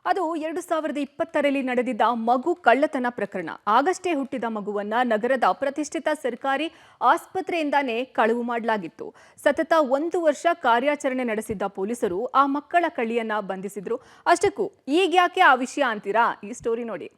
ಅದು 2020ರಲ್ಲಿ ನಡೆದಿದ್ದ ಮಗು ಕಳ್ಳತನ ಪ್ರಕರಣ. ಆಗಷ್ಟೇ ಹುಟ್ಟಿದ ಮಗುವನ್ನ ನಗರದ ಪ್ರತಿಷ್ಠಿತ ಸರ್ಕಾರಿ ಆಸ್ಪತ್ರೆಯಿಂದಾನೇ ಕಳವು ಮಾಡಲಾಗಿತ್ತು. ಸತತ 1 ವರ್ಷ ಕಾರ್ಯಾಚರಣೆ ನಡೆಸಿದ್ದ ಪೊಲೀಸರು ಆ ಮಕ್ಕಳ ಕಳ್ಳಿಯನ್ನ ಬಂಧಿಸಿದ್ರು. ಅಷ್ಟಕ್ಕೂ ಈಗ್ಯಾಕೆ ಆ ವಿಷಯ ಅಂತೀರಾ? ಈ ಸ್ಟೋರಿ ನೋಡಿ.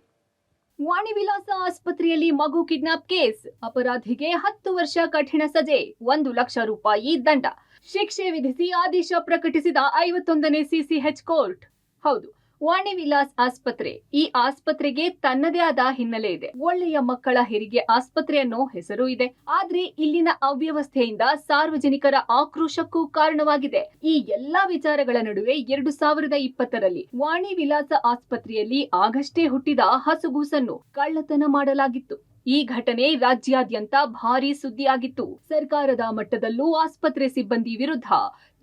ವಾಣಿ ವಿಲಾಸ ಆಸ್ಪತ್ರೆಯಲ್ಲಿ ಮಗು ಕಿಡ್ನಾಪ್ ಕೇಸ್. ಅಪರಾಧಿಗೆ 10 ವರ್ಷ ಕಠಿಣ ಸಜೆ, 1 ಲಕ್ಷ ರೂಪಾಯಿ ದಂಡ. ಶಿಕ್ಷೆ ವಿಧಿಸಿ ಆದೇಶ ಪ್ರಕಟಿಸಿದ 51ನೇ ಸಿಸಿಎಚ್ ಕೋರ್ಟ್. ಹೌದು, ವಾಣಿ ವಿಲಾಸ್ ಆಸ್ಪತ್ರೆ. ಈ ಆಸ್ಪತ್ರೆಗೆ ತನ್ನದೇ ಆದ ಹಿನ್ನೆಲೆ ಇದೆ. ಒಳ್ಳೆಯ ಮಕ್ಕಳ ಹೆರಿಗೆ ಆಸ್ಪತ್ರೆ ಅನ್ನೋ ಹೆಸರು ಇದೆ. ಆದ್ರೆ ಇಲ್ಲಿನ ಅವ್ಯವಸ್ಥೆಯಿಂದ ಸಾರ್ವಜನಿಕರ ಆಕ್ರೋಶಕ್ಕೂ ಕಾರಣವಾಗಿದೆ. ಈ ಎಲ್ಲಾ ವಿಚಾರಗಳ ನಡುವೆ 2020ರಲ್ಲಿ ವಾಣಿ ವಿಲಾಸ ಆಸ್ಪತ್ರೆಯಲ್ಲಿ ಆಗಷ್ಟೇ ಹುಟ್ಟಿದ ಹಸುಗೂಸನ್ನು ಕಳ್ಳತನ ಮಾಡಲಾಗಿತ್ತು. ಈ ಘಟನೆ ರಾಜ್ಯಾದ್ಯಂತ ಭಾರೀ ಸುದ್ದಿಯಾಗಿತ್ತು. ಸರ್ಕಾರದ ಮಟ್ಟದಲ್ಲೂ ಆಸ್ಪತ್ರೆ ಸಿಬ್ಬಂದಿ ವಿರುದ್ಧ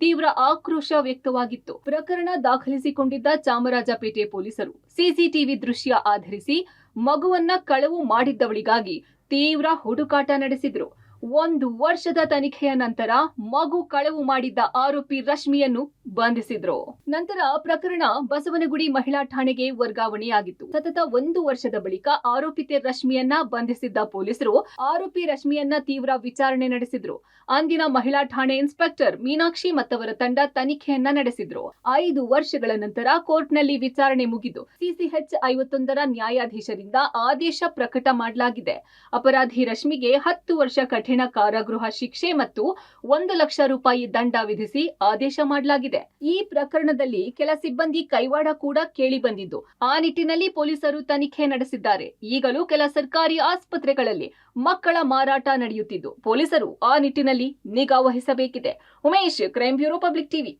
ತೀವ್ರ ಆಕ್ರೋಶ ವ್ಯಕ್ತವಾಗಿತ್ತು. ಪ್ರಕರಣ ದಾಖಲಿಸಿಕೊಂಡಿದ್ದ ಚಾಮರಾಜಪೇಟೆ ಪೊಲೀಸರು ಸಿಸಿಟಿವಿ ದೃಶ್ಯ ಆಧರಿಸಿ ಮಗುವನ್ನ ಕಳವು ಮಾಡಿದ್ದವಳಿಗಾಗಿ ತೀವ್ರ ಹುಡುಕಾಟ ನಡೆಸಿದ್ರು. 1 ವರ್ಷದ ತನಿಖೆಯ ನಂತರ ಮಗು ಕಳವು ಮಾಡಿದ್ದ ಆರೋಪಿ ರಶ್ಮಿಯನ್ನು ಬಂಧಿಸಿದ್ರು. ನಂತರ ಪ್ರಕರಣ ಬಸವನಗುಡಿ ಮಹಿಳಾ ಠಾಣೆಗೆ ವರ್ಗಾವಣೆಯಾಗಿತ್ತು. ಸತತ 1 ವರ್ಷದ ಬಳಿಕ ಆರೋಪಿತೆ ರಶ್ಮಿಯನ್ನ ಬಂಧಿಸಿದ್ದ ಪೊಲೀಸರು ಆರೋಪಿ ರಶ್ಮಿಯನ್ನ ತೀವ್ರ ವಿಚಾರಣೆ ನಡೆಸಿದ್ರು. ಅಂದಿನ ಮಹಿಳಾ ಠಾಣೆ ಇನ್ಸ್ಪೆಕ್ಟರ್ ಮೀನಾಕ್ಷಿ ಮತ್ತವರ ತಂಡ ತನಿಖೆಯನ್ನ ನಡೆಸಿದ್ರು. 5 ವರ್ಷಗಳ ನಂತರ ಕೋರ್ಟ್ನಲ್ಲಿ ವಿಚಾರಣೆ ಮುಗಿದು ಸಿಸಿಎಚ್ 51ರ ನ್ಯಾಯಾಧೀಶರಿಂದ ಆದೇಶ ಪ್ರಕಟ ಮಾಡಲಾಗಿದೆ. ಅಪರಾಧಿ ರಶ್ಮಿಗೆ 10 ವರ್ಷ ಕಠಿಣ ಕಾರಾಗೃಹ ಶಿಕ್ಷೆ ಮತ್ತು 1 ಲಕ್ಷ ರೂಪಾಯಿ ದಂಡ ವಿಧಿಸಿ ಆದೇಶ ಮಾಡಲಾಗಿದೆ. ಈ ಪ್ರಕರಣದಲ್ಲಿ ಕೆಲ ಸಿಬ್ಬಂದಿ ಕೈವಾಡ ಕೂಡ ಕೇಳಿ ಬಂದಿದ್ದು, ಆ ನಿಟ್ಟಿನಲ್ಲಿ ಪೊಲೀಸರು ತನಿಖೆ ನಡೆಸಿದ್ದಾರೆ. ಈಗಲೂ ಕೆಲ ಸರ್ಕಾರಿ ಆಸ್ಪತ್ರೆಗಳಲ್ಲಿ ಮಕ್ಕಳ ಮಾರಾಟ ನಡೆಯುತ್ತಿದ್ದು, ಪೊಲೀಸರು ಆ ನಿಟ್ಟಿನಲ್ಲಿ ನಿಗಾ ವಹಿಸಬೇಕಿದೆ. Umesh, crime bureau, public TV.